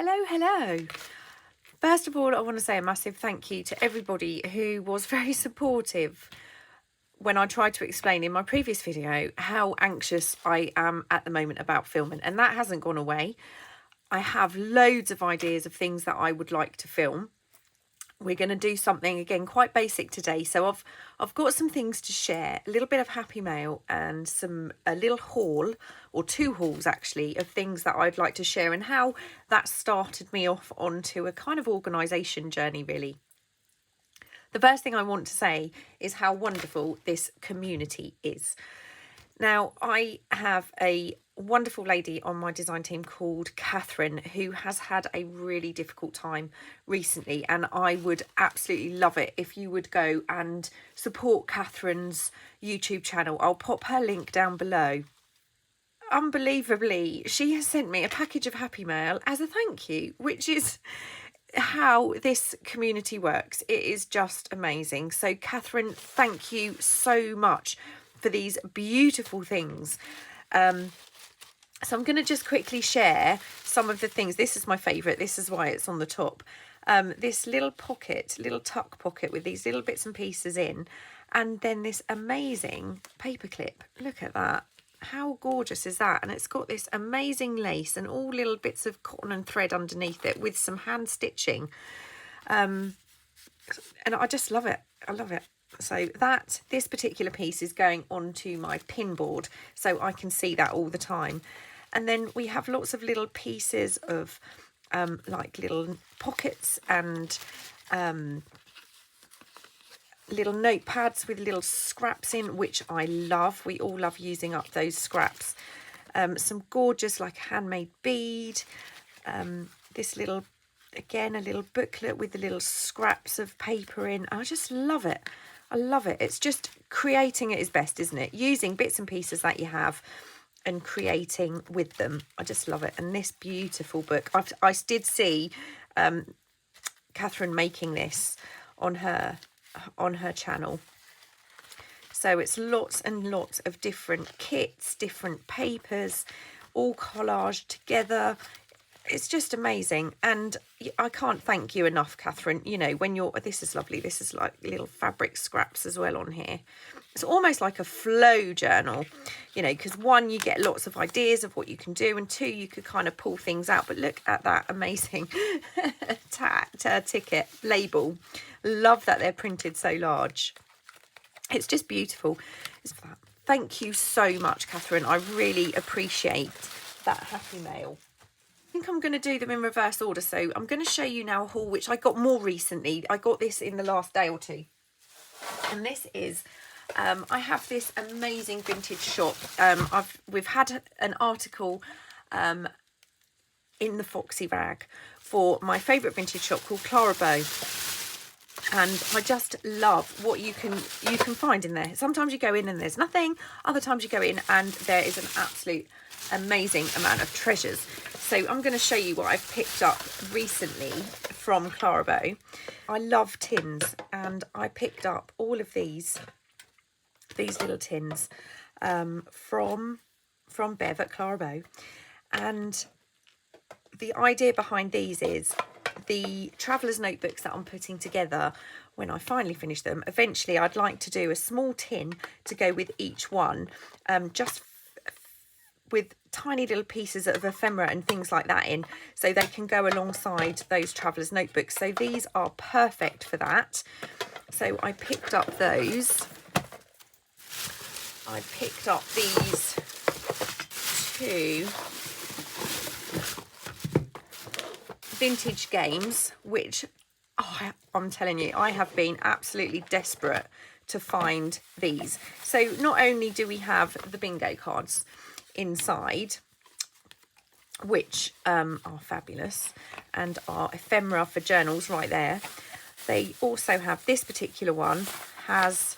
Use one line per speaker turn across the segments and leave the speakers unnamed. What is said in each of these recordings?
Hello. First of all, I want to say a massive thank you to everybody who was very supportive when I tried to explain in my previous video how anxious I am at the moment about filming, and that hasn't gone away. I have loads of ideas of things that I would like to film. We're going to do something again quite basic today, so I've got some things to share, a little bit of happy mail and a little haul, or two hauls actually, of things that I'd like to share and how that started me off onto a kind of organisation journey really. The first thing I want to say is how wonderful this community is. Now, I have a wonderful lady on my design team called Catherine who has had a really difficult time recently, and I would absolutely love it if you would go and support Catherine's YouTube channel. I'll pop her link down below. Unbelievably, she has sent me a package of happy mail as a thank you, which is how this community works. It is just amazing. So Catherine, thank you so much for these beautiful things. So I'm going to just quickly share some of the things. This is my favourite. This is why it's on the top. This little tuck pocket with these little bits and pieces in, and then this amazing paperclip. Look at that. How gorgeous is that? And it's got this amazing lace and all little bits of cotton and thread underneath it with some hand stitching. And I just love it. I love it. So this particular piece is going onto my pin board so I can see that all the time. And then we have lots of little pieces of like little pockets and little notepads with little scraps in, which I love. We all love using up those scraps. Some gorgeous like handmade bead. This little, again, a little booklet with the little scraps of paper in. I just love it. I love it. It's just creating at its best, isn't it? Using bits and pieces that you have and creating with them. I just love it. And this beautiful book. I did see Catherine making this on her channel. So it's lots and lots of different kits, different papers, all collaged together. It's just amazing, and I can't thank you enough, Catherine. You know, when this is lovely. This is like little fabric scraps as well on here. It's almost like a flow journal, you know, because one, you get lots of ideas of what you can do, and two, you could kind of pull things out. But look at that amazing ticket label. Love that they're printed so large. It's just beautiful. Thank you so much, Catherine. I really appreciate that happy mail. I think I'm going to do them in reverse order. So I'm going to show you now a haul which I got more recently. I got this in the last day or two. And this is, I have this amazing vintage shop. We've had an article in the Foxy Rag for my favourite vintage shop called Clara Bowe. And I just love what you can find in there. Sometimes you go in and there's nothing. Other times you go in and there is an absolute amazing amount of treasures. So I'm going to show you what I've picked up recently from Clara Bowe. I love tins, and I picked up all of these little tins from Bev at Clara Bowe. And the idea behind these is the traveller's notebooks that I'm putting together when I finally finish them. Eventually I'd like to do a small tin to go with each one, just with tiny little pieces of ephemera and things like that in, so they can go alongside those traveller's notebooks. So these are perfect for that. So I picked up those. I picked up these two vintage games, which I'm telling you, I have been absolutely desperate to find these. So not only do we have the bingo cards inside, which are fabulous and are ephemera for journals right there, they also have, this particular one has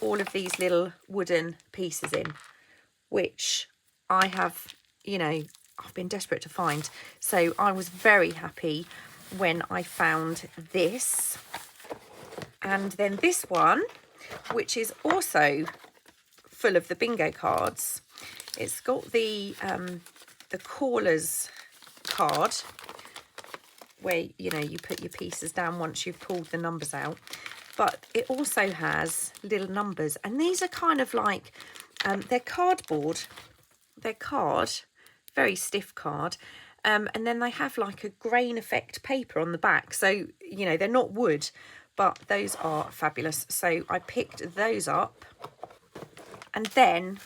all of these little wooden pieces in, which I have, you know, I've been desperate to find. So I was very happy when I found this. And then this one, which is also full of the bingo cards. It's got the callers card where, you know, you put your pieces down once you've pulled the numbers out. But it also has little numbers, and these are kind of like, they're cardboard, they're card, very stiff card, and then they have like a grain effect paper on the back, so, you know, they're not wood, but those are fabulous. So I picked those up. And then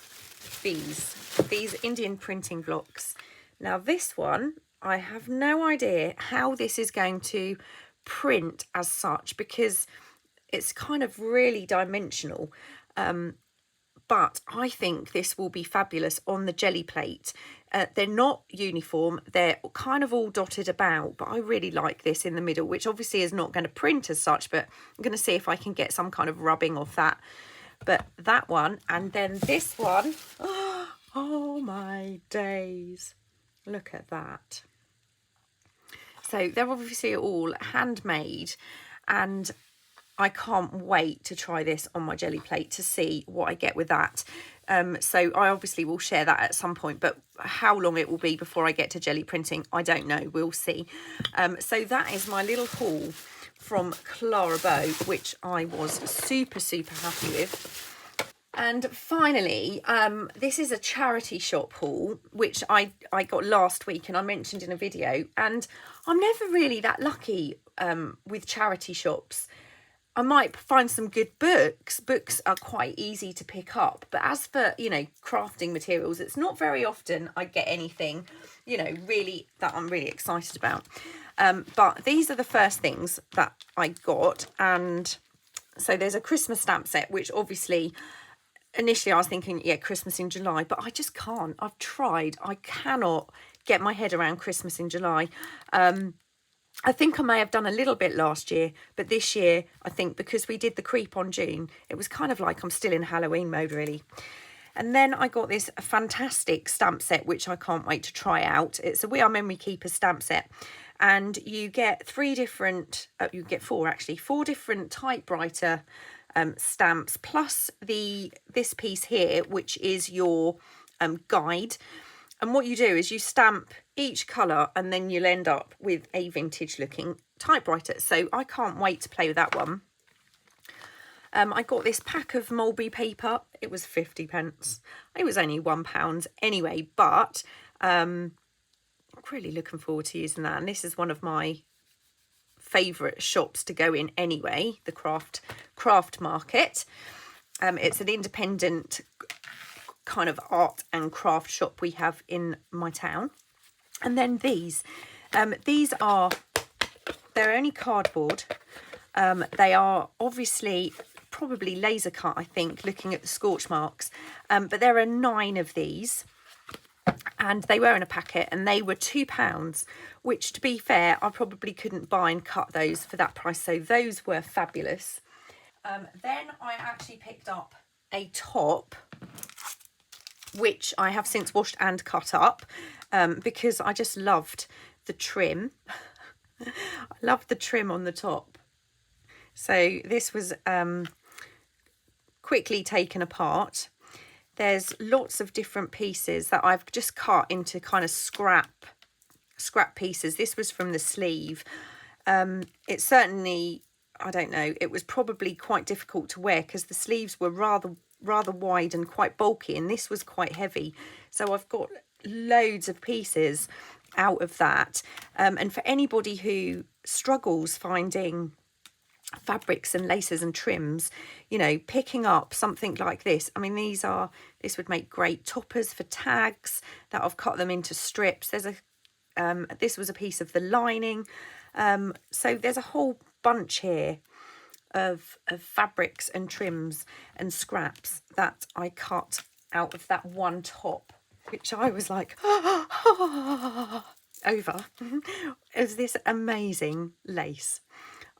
these Indian printing blocks. Now this one, I have no idea how this is going to print as such, because it's kind of really dimensional. But I think this will be fabulous on the jelly plate. They're not uniform, they're kind of all dotted about, but I really like this in the middle, which obviously is not going to print as such, but I'm going to see if I can get some kind of rubbing off that. But that one, and then this one, oh my days, look at that. So they're obviously all handmade, and I can't wait to try this on my jelly plate to see what I get with that. So I obviously will share that at some point, but how long it will be before I get to jelly printing, I don't know, we'll see. So that is my little haul from Clara Bowe, which I was super happy with. And finally, this is a charity shop haul, which I got last week and I mentioned in a video, and I'm never really that lucky with charity shops. I might find some good books. Books are quite easy to pick up, but as for, you know, crafting materials, it's not very often I get anything, you know, really that I'm really excited about. But these are the first things that I got. And so there's a Christmas stamp set, which obviously initially I was thinking, yeah, Christmas in July, but I just can't. I've tried. I cannot get my head around Christmas in July. I think I may have done a little bit last year, but this year, I think because we did the creep on June, it was kind of like I'm still in Halloween mode, really. And then I got this fantastic stamp set, which I can't wait to try out. It's a We Are Memory Keepers stamp set. And you get four different typewriter stamps, plus this piece here, which is your guide. And what you do is you stamp each colour and then you'll end up with a vintage looking typewriter. So I can't wait to play with that one. I got this pack of mulberry paper. It was 50p. It was only £1 anyway, but I'm really looking forward to using that. And this is one of my favourite shops to go in anyway, the craft market. It's an independent kind of art and craft shop we have in my town. And then they're only cardboard. They are obviously probably laser cut, I think, looking at the scorch marks, but there are 9 of these, and they were in a packet, and they were £2, which, to be fair, I probably couldn't buy and cut those for that price, so those were fabulous. Then I actually picked up a top, which I have since washed and cut up, because I just loved the trim. I loved the trim on the top. So this was quickly taken apart. There's lots of different pieces that I've just cut into kind of scrap pieces. This was from the sleeve. It certainly, I don't know, it was probably quite difficult to wear because the sleeves were rather wide and quite bulky, and this was quite heavy. So I've got loads of pieces out of that. And for anybody who struggles finding fabrics and laces and trims, you know, picking up something like this, I mean, this would make great toppers for tags that I've cut them into strips. There's this was a piece of the lining. So there's a whole bunch here of fabrics and trims and scraps that I cut out of that one top, which I was like over. It was this amazing lace.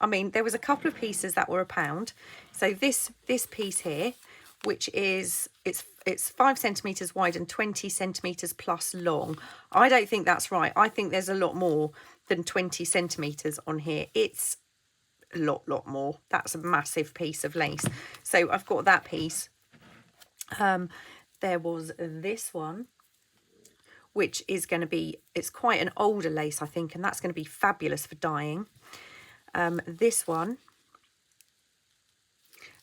I mean, there was a couple of pieces that were £1. So this piece here, which is it's 5 centimeters wide and 20 centimeters plus long. I don't think that's right. I think there's a lot more than 20 centimeters on here. It's a lot more. That's a massive piece of lace. So I've got that piece. There was this one, which is going to be, it's quite an older lace, I think, and that's going to be fabulous for dyeing. This one,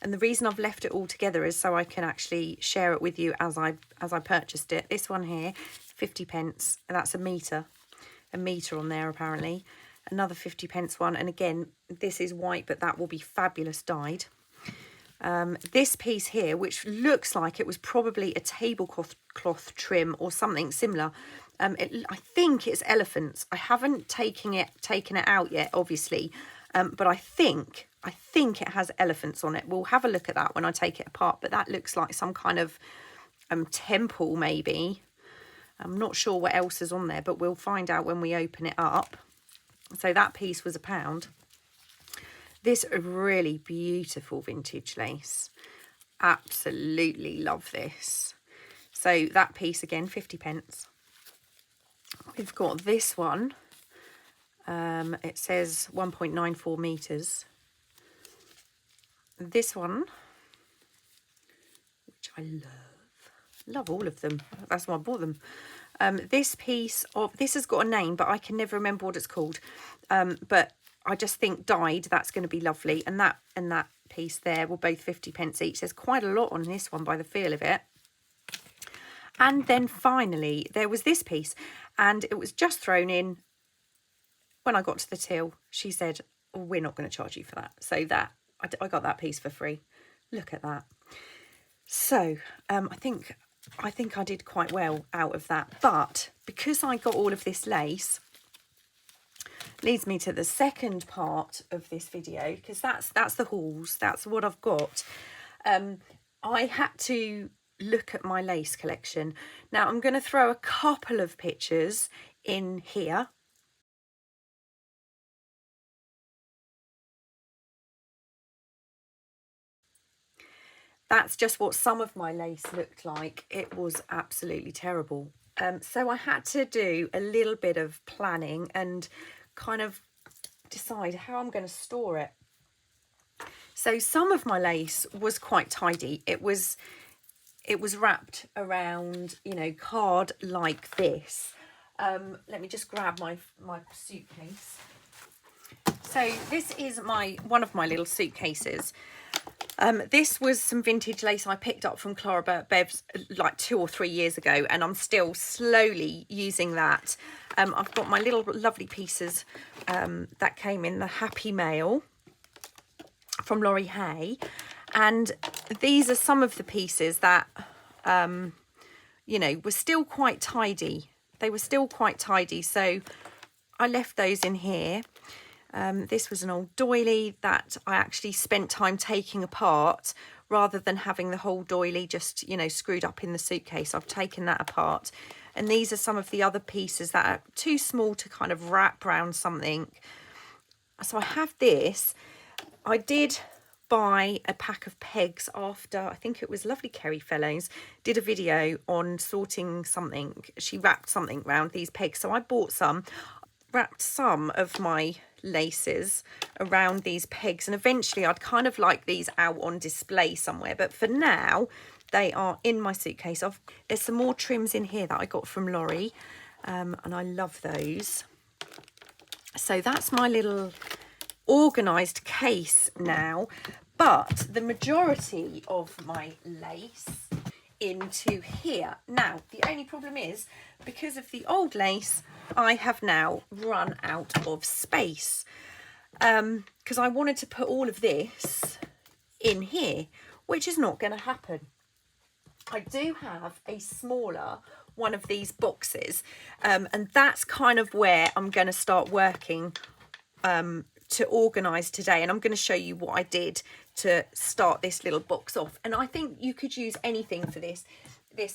and the reason I've left it all together is so I can actually share it with you as I purchased it. This one here, 50p, and that's a metre on there apparently. Another 50p one, and again, this is white, but that will be fabulous dyed. This piece here, which looks like it was probably a tablecloth trim or something similar. I think it's elephants. I haven't taken it out yet, obviously, but I think it has elephants on it. We'll have a look at that when I take it apart, but that looks like some kind of temple maybe. I'm not sure what else is on there, but we'll find out when we open it up. So that piece was £1. This really beautiful vintage lace. Absolutely love this. So that piece again, 50p. We've got this one. It says 1.94 metres. This one, which I love all of them. That's why I bought them. This piece of, this has got a name, but I can never remember what it's called. But I just think dyed, that's going to be lovely. And that piece there were both 50p each. There's quite a lot on this one by the feel of it. And then finally, there was this piece, and it was just thrown in. When I got to the till, she said, oh, we're not going to charge you for that. So that, I got that piece for free. Look at that. So I think I did quite well out of that. But because I got all of this lace, leads me to the second part of this video, because that's the hauls. That's what I've got. I had to look at my lace collection. Now I'm going to throw a couple of pictures in here. That's just what some of my lace looked like. It was absolutely terrible. So I had to do a little bit of planning and kind of decide how I'm going to store it. So some of my lace was quite tidy. It was wrapped around, you know, card like this. Let me just grab my suitcase. So this is one of my little suitcases. This was some vintage lace I picked up from Clara Bowe's like 2 or 3 years ago, and I'm still slowly using that. I've got my little lovely pieces that came in the Happy Mail from Laurie Hay, and these are some of the pieces that you know, were still quite tidy. They were still quite tidy, so I left those in here. This was an old doily that I actually spent time taking apart rather than having the whole doily just, you know, screwed up in the suitcase. I've taken that apart. And these are some of the other pieces that are too small to kind of wrap around something. So I have this. I did buy a pack of pegs after, I think it was lovely Kerry Fellows did a video on sorting something. She wrapped something around these pegs. So I bought some, wrapped some of my laces around these pegs, and eventually I'd kind of like these out on display somewhere, but for now they are in my suitcase. There's some more trims in here that I got from Laurie, and I love those. So that's my little organized case now, but the majority of my lace into here. Now the only problem is, because of the old lace, I have now run out of space, because I wanted to put all of this in here, which is not going to happen. I do have a smaller one of these boxes, and that's kind of where I'm going to start working to organise today, and I'm going to show you what I did to start this little box off. And I think you could use anything for this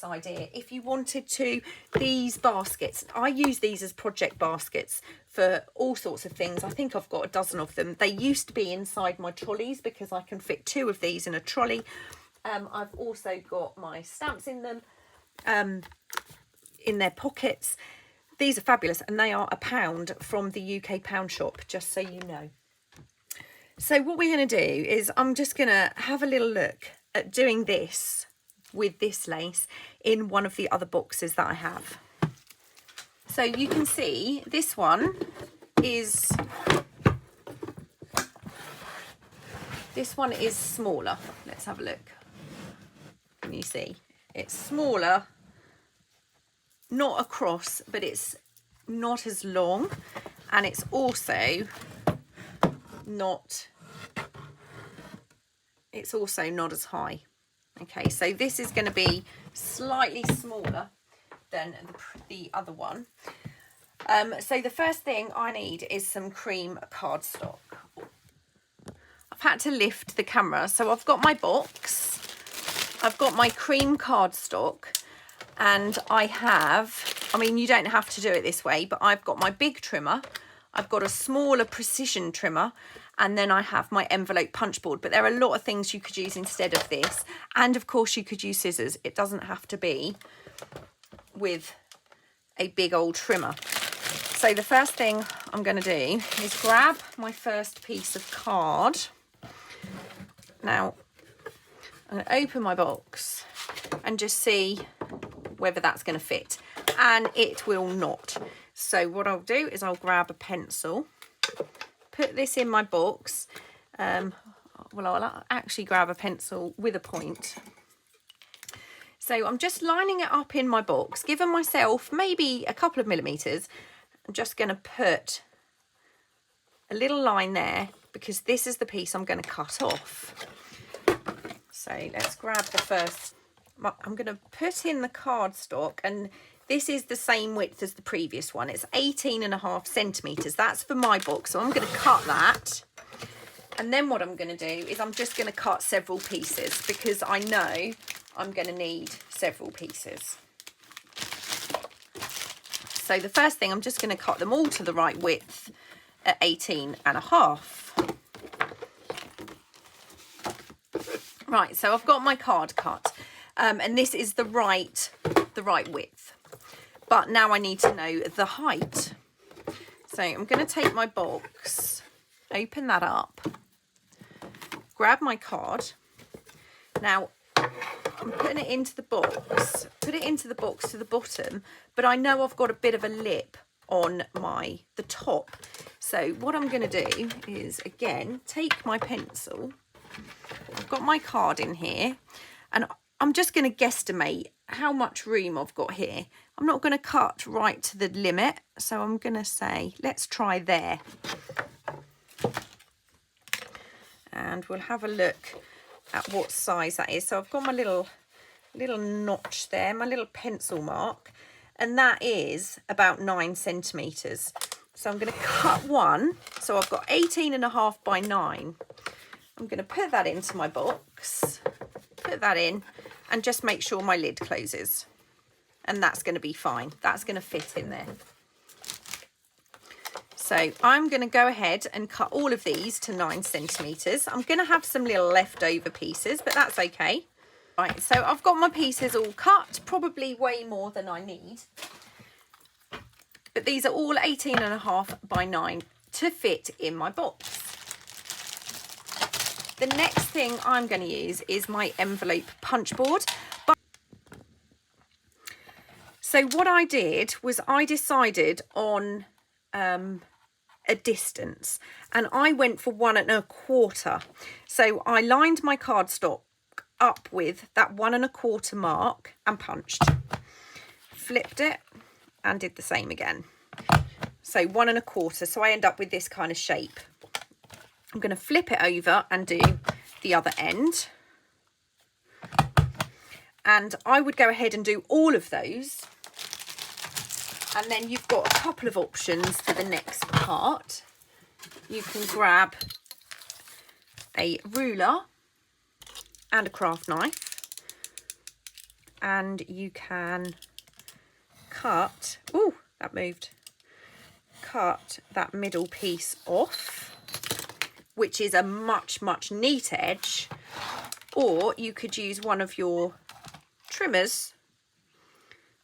idea. If you wanted to, these baskets, I use these as project baskets for all sorts of things. I think I've got a dozen of them. They used to be inside my trolleys because I can fit 2 of these in a trolley. I've also got my stamps in them, in their pockets. These are fabulous, and they are £1 from the UK pound shop, just so you know. So what we're going to do is I'm just going to have a little look at doing this with this lace in one of the other boxes that I have. So you can see this one is smaller. Let's have a look. Can you see? It's smaller, not across, but it's not as long, and it's also not as high. Okay, so this is going to be slightly smaller than the other one. So the first thing I need is some cream cardstock. I've had to lift the camera, so I've got my box, I've got my cream cardstock, and I mean, you don't have to do it this way, but I've got my big trimmer, I've got a smaller precision trimmer, and then I have my envelope punch board. But there are a lot of things you could use instead of this, and of course you could use scissors. It doesn't have to be with a big old trimmer. So the first thing I'm going to do is grab my first piece of card. Now I'm going to open my box and just see whether that's going to fit, and it will not. So what I'll do is I'll grab a pencil, put this in my box. Well, I'll actually grab a pencil with a point. So I'm just lining it up in my box, giving myself maybe a couple of millimeters. I'm just going to put a little line there because this is the piece I'm going to cut off. So let's grab the first. I'm going to put in the cardstock, and this is the same width as the previous one. It's 18.5 centimeters. That's for my box. So I'm going to cut that. And then what I'm going to do is I'm just going to cut several pieces because I know I'm going to need several pieces. So the first thing, I'm just going to cut them all to the right width at 18.5. Right, so I've got my card cut, and this is the right width. But now I need to know the height. So I'm going to take my box, open that up, grab my card. Now I'm putting it into the box, put it into the box to the bottom, but I know I've got a bit of a lip on the top. So what I'm going to do is, again, take my pencil. I've got my card in here, and I'm just going to guesstimate how much room I've got here. I'm not going to cut right to the limit, so I'm going to say, let's try there. And we'll have a look at what size that is. So I've got my little notch there, my little pencil mark, and that is about 9 centimeters. So I'm going to cut one. So I've got 18.5 by 9. I'm going to put that into my box, put that in, and just make sure my lid closes. And that's going to be fine. That's going to fit in there. So I'm going to go ahead and cut all of these to 9 centimeters. I'm going to have some little leftover pieces, but that's okay. Right, so I've got my pieces all cut, probably way more than I need. But these are all 18.5 by 9 to fit in my box. The next thing I'm going to use is my envelope punch board. So what I did was I decided on a distance, and I went for 1 1/4. So I lined my cardstock up with that 1 1/4 mark and punched, flipped it and did the same again. So 1 1/4. So I end up with this kind of shape. I'm going to flip it over and do the other end. And I would go ahead and do all of those. And then you've got a couple of options for the next part. You can grab a ruler and a craft knife. And you can cut, oh, that moved. Cut that middle piece off, which is a much neater edge, or you could use one of your trimmers,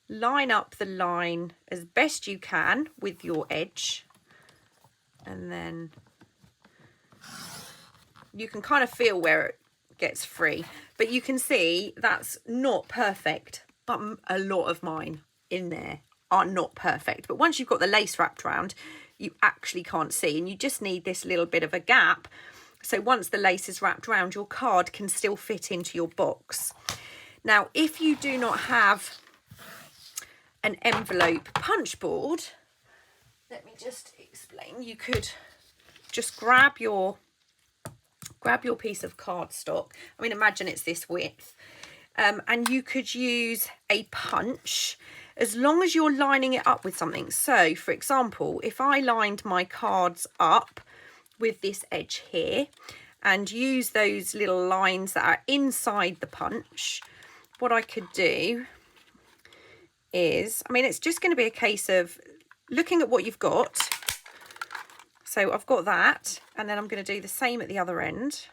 line up the line as best you can with your edge, and then you can kind of feel where it gets free, but you can see that's not perfect, but a lot of mine in there are not perfect, but once you've got the lace wrapped around, you actually can't see, and you just need this little bit of a gap. So once the lace is wrapped around, your card can still fit into your box. Now, if you do not have an envelope punch board, let me just explain. You could just grab your piece of cardstock. I mean, imagine it's this width. And you could use a punch as long as you're lining it up with something. So, for example, if I lined my cards up with this edge here and use those little lines that are inside the punch, what I could do is, I mean, it's just going to be a case of looking at what you've got. So I've got that, and then I'm going to do the same at the other end.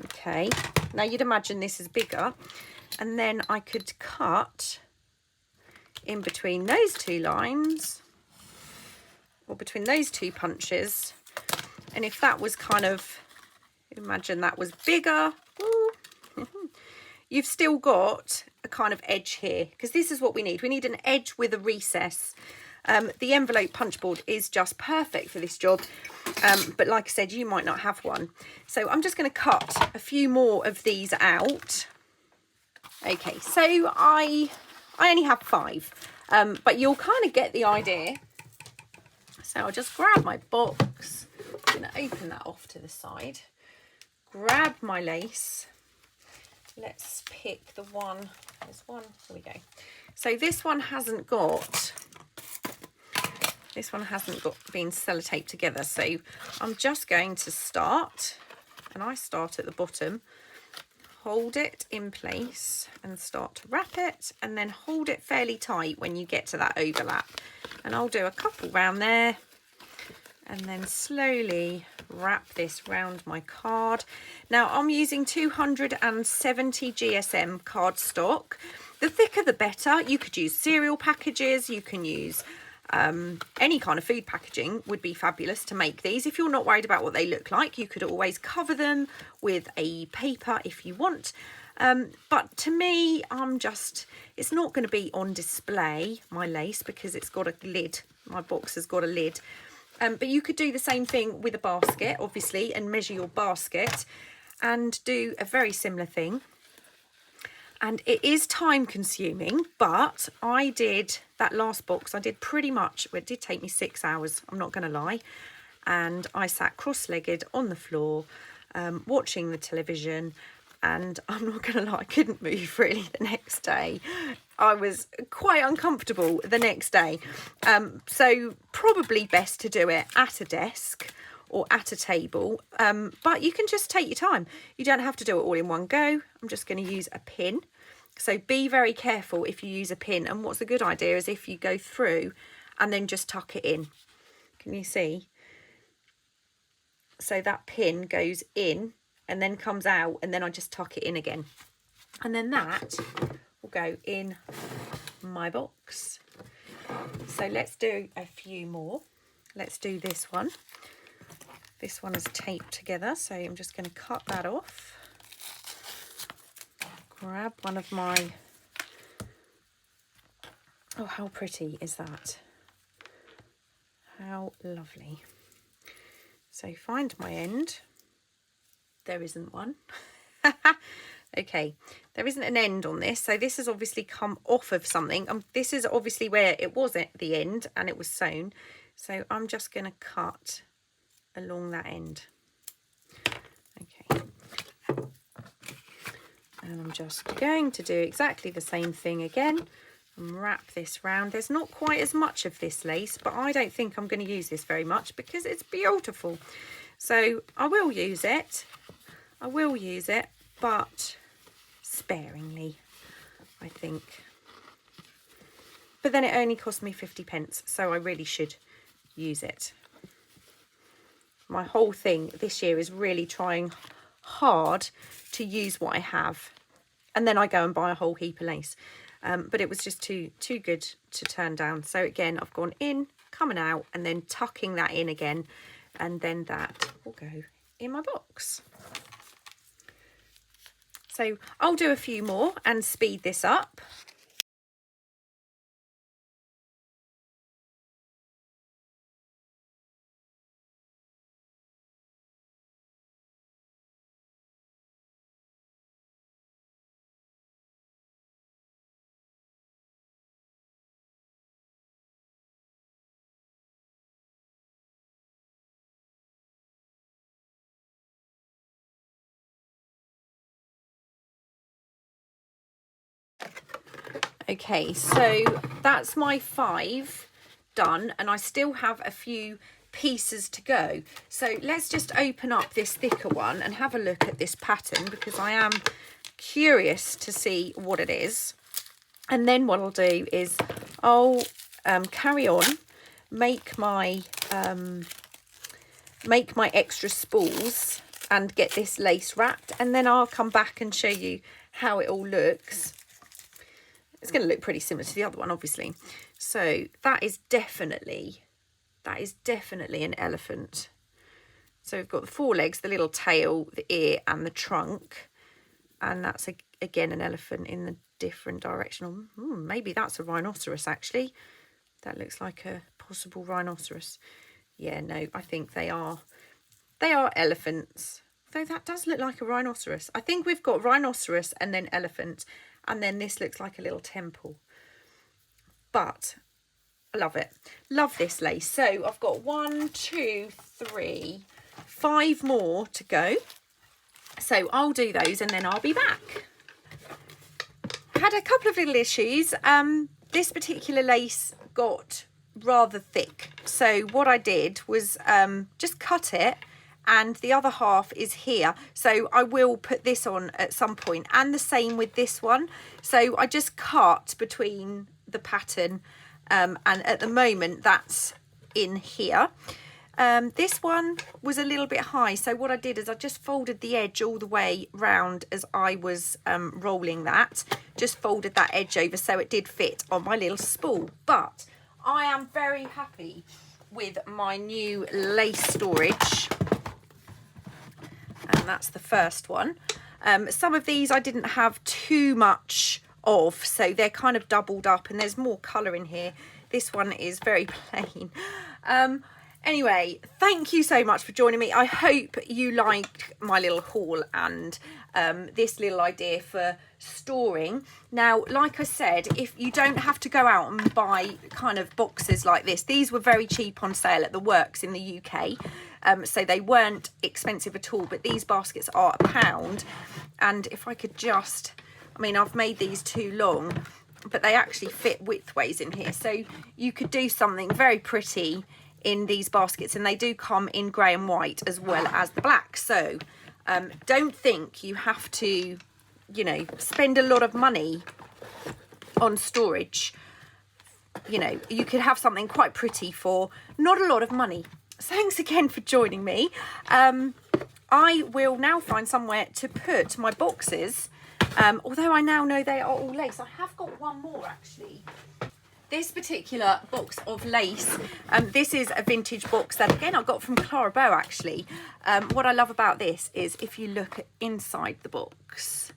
Okay, now you'd imagine this is bigger, and then I could cut in between those two lines, or between those two punches. And if that was kind of, imagine that was bigger, you've still got a kind of edge here, because this is what we need. We need an edge with a recess. The envelope punch board is just perfect for this job, but like I said, you might not have one. So I'm just going to cut a few more of these out. Okay, so I only have 5, but you'll kind of get the idea. So I'll just grab my box. I'm going to open that off to the side. Grab my lace. Let's pick the one. There's one. Here we go. So this one hasn't been sellotaped together, so I'm just going to start, and I start at the bottom, hold it in place and start to wrap it, and then hold it fairly tight when you get to that overlap. And I'll do a couple round there, and then slowly wrap this round my card. Now I'm using 270 GSM cardstock. The thicker the better. You could use cereal packages, you can use any kind of food packaging would be fabulous to make these. If you're not worried about what they look like, you could always cover them with a paper if you want. But to me, it's not going to be on display, my lace, because it's got a lid. My box has got a lid. But you could do the same thing with a basket, obviously, and measure your basket and do a very similar thing. And it is time consuming, but I did that last box. I did pretty much, well, it did take me 6 hours, I'm not going to lie. And I sat cross-legged on the floor, watching the television. And I'm not going to lie, I couldn't move really the next day. I was quite uncomfortable the next day. So probably best to do it at a desk or at a table. But you can just take your time. You don't have to do it all in one go. I'm just going to use a pin. So be very careful if you use a pin. And what's a good idea is if you go through and then just tuck it in. Can you see? So that pin goes in and then comes out, and then I just tuck it in again. And then that will go in my box. So let's do a few more. Let's do this one. This one is taped together, so I'm just going to cut that off. Grab one of my... Oh, how pretty is that? How lovely. So find my end. There isn't one. Okay, there isn't an end on this, so this has obviously come off of something. This is obviously where it was at the end and it was sewn, so I'm just going to cut along that end. Okay, and I'm just going to do exactly the same thing again and wrap this round. There's not quite as much of this lace, but I don't think I'm going to use this very much because it's beautiful. So I will use it, but sparingly, I think. But then it only cost me 50p, so I really should use it. My whole thing this year is really trying hard to use what I have, and then I go and buy a whole heap of lace. But it was just too good to turn down. So again, I've gone in, coming out, and then tucking that in again, and then that will go in my box. So I'll do a few more and speed this up. Okay, so that's my 5 done, and I still have a few pieces to go. So let's just open up this thicker one and have a look at this pattern, because I am curious to see what it is. And then what I'll do is I'll carry on, make my extra spools and get this lace wrapped, and then I'll come back and show you how it all looks. It's going to look pretty similar to the other one, obviously. So that is definitely an elephant. So we've got the 4 legs, the little tail, the ear and the trunk. And that's, again, an elephant in the different direction. Maybe that's a rhinoceros, actually. That looks like a possible rhinoceros. Yeah, no, I think they are elephants. Though that does look like a rhinoceros. I think we've got rhinoceros and then elephant. And then this looks like a little temple. But I love it. Love this lace. So I've got 1, 2, 3, 5 more to go. So I'll do those and then I'll be back. I had a couple of little issues. This particular lace got rather thick. So what I did was just cut it. And the other half is here, so I will put this on at some point, and the same with this one. So I just cut between the pattern, and at the moment that's in here. This one was a little bit high, so what I did is I just folded the edge all the way round as I was rolling that. Just folded that edge over so it did fit on my little spool. But I am very happy with my new lace storage. And that's the first one. Some of these I didn't have too much of, so they're kind of doubled up, and there's more colour in here. This one is very plain. Anyway, thank you so much for joining me. I hope you liked my little haul and this little idea for storing. Now, like I said, if you don't have to go out and buy kind of boxes like this, these were very cheap on sale at the Works in the UK. So they weren't expensive at all, but these baskets are £1. And if I could just, I mean, I've made these too long, but they actually fit widthways in here. So you could do something very pretty in these baskets, and they do come in grey and white as well as the black. So don't think you have to, you know, spend a lot of money on storage. You know, you could have something quite pretty for not a lot of money. Thanks again for joining me. I will now find somewhere to put my boxes, although I now know they are all lace. I have got one more actually. This particular box of lace, this is a vintage box that again I got from Clara Bowe actually. What I love about this is if you look inside the box,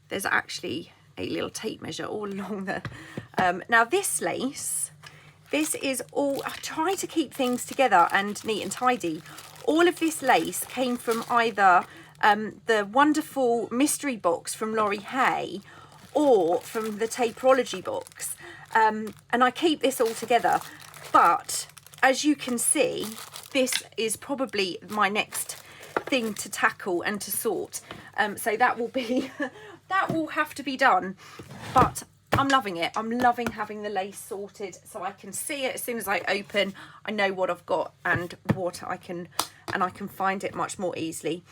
there's actually a little tape measure all along the... now this lace, this is all, I try to keep things together and neat and tidy. All of this lace came from either the wonderful mystery box from Laurie Hay or from the Taperology box. And I keep this all together. But as you can see, this is probably my next thing to tackle and to sort. So that will be, that will have to be done. But I'm loving it. I'm loving having the lace sorted so I can see it as soon as I open. I know what I've got and what I can, and I can find it much more easily.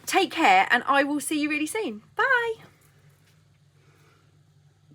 Take care, and I will see you really soon. Bye.